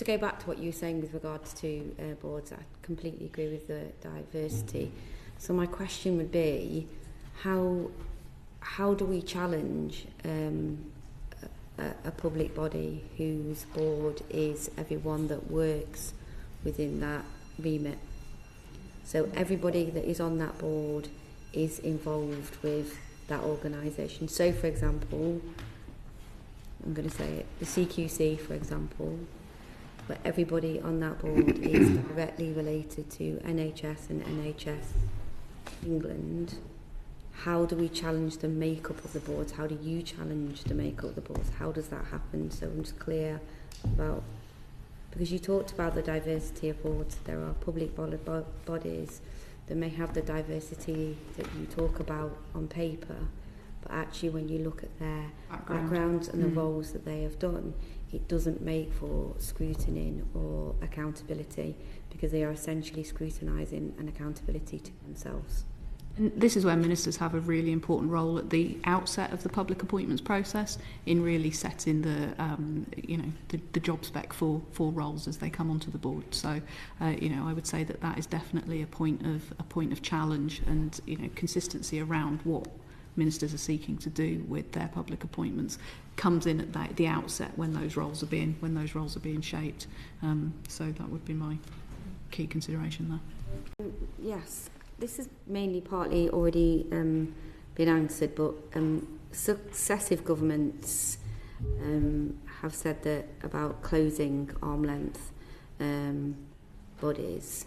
go back to what you were saying with regards to boards, I completely agree with the diversity. So my question would be, how do we challenge a public body whose board is everyone that works within that remit? So everybody that is on that board is involved with that organisation. So, for example, I'm going to say it, the CQC, for example, where everybody on that board is directly related to NHS and NHS England. How do we challenge the makeup of the boards? How do you challenge the makeup of the boards? How does that happen? So I'm just clear about, because you talked about the diversity of boards. There are public bodies that may have the diversity that you talk about on paper, but actually when you look at their backgrounds and the roles that they have done, it doesn't make for scrutiny or accountability, because they are essentially scrutinising an accountability to themselves. And this is where ministers have a really important role at the outset of the public appointments process in really setting the job spec for roles as they come onto the board. So, I would say that is definitely a point of challenge and consistency around what ministers are seeking to do with their public appointments comes in at the outset when those roles are being shaped. So that would be my key consideration there. Yes. This is mainly partly already been answered, but successive governments have said that about closing arm length bodies.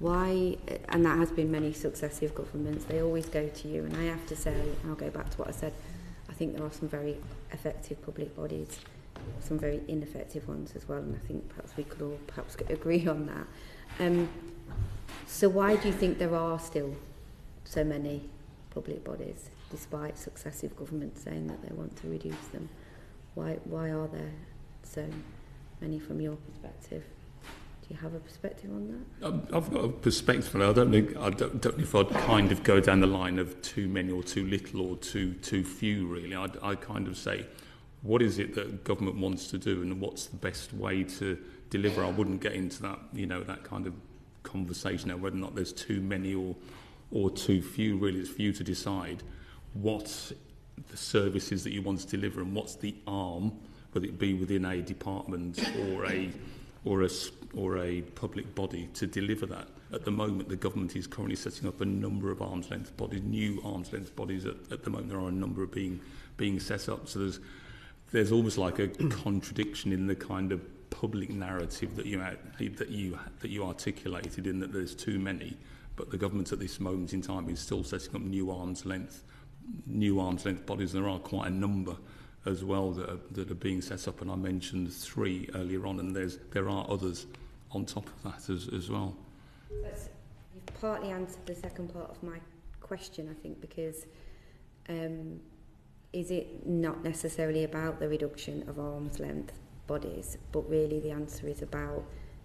Why? And that has been many successive governments. They always go to you, and I have to say, I'll go back to what I said, I think there are some very effective public bodies, some very ineffective ones as well, and I think perhaps we could all agree on that. So why do you think there are still so many public bodies, despite successive governments saying that they want to reduce them? Why are there so many from your perspective? Do you have a perspective on that? I've got a perspective, and I don't know if I'd kind of go down the line of too many or too little or too few, really. I kind of say, what is it that government wants to do, and what's the best way to deliver? I wouldn't get into that, that kind of conversation now, whether or not there's too many or too few. Really, it's for you to decide what the services that you want to deliver and what's the arm, whether it be within a department or a public body, to deliver that. At the moment, the government is currently setting up a number of arm's length bodies, new arm's length bodies. At the moment, there are a number of being set up. So there's almost like a contradiction in the kind of public narrative that you articulated, in that there's too many, but the government at this moment in time is still setting up new arm's length bodies. There are quite a number as well that are being set up, and I mentioned 3 earlier on, and there are others on top of that as well. You've partly answered the second part of my question, I think, because is it not necessarily about the reduction of arm's length bodies, but really the answer is about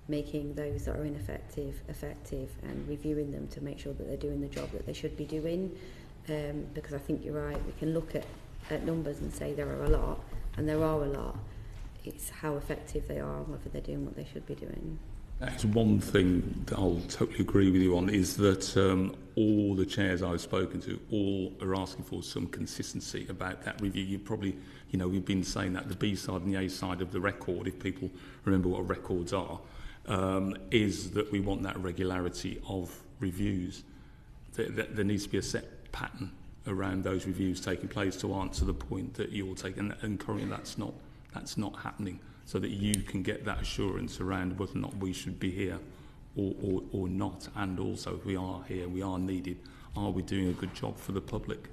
making those that are ineffective effective and reviewing them to make sure that they're doing the job that they should be doing, because I think you're right, we can look at numbers and say there are a lot, and there are a lot. It's how effective they are and whether they're doing what they should be doing. That's one thing that I'll totally agree with you on, is that all the chairs I've spoken to all are asking for some consistency about that review. You probably, we've been saying that the B side and the A side of the record, if people remember what records are, is that we want that regularity of reviews. There needs to be a set pattern around those reviews taking place to answer the point that you're taking, and currently that's not happening, so that you can get that assurance around whether or not we should be here or not, and also if we are here, we are needed, are we doing a good job for the public?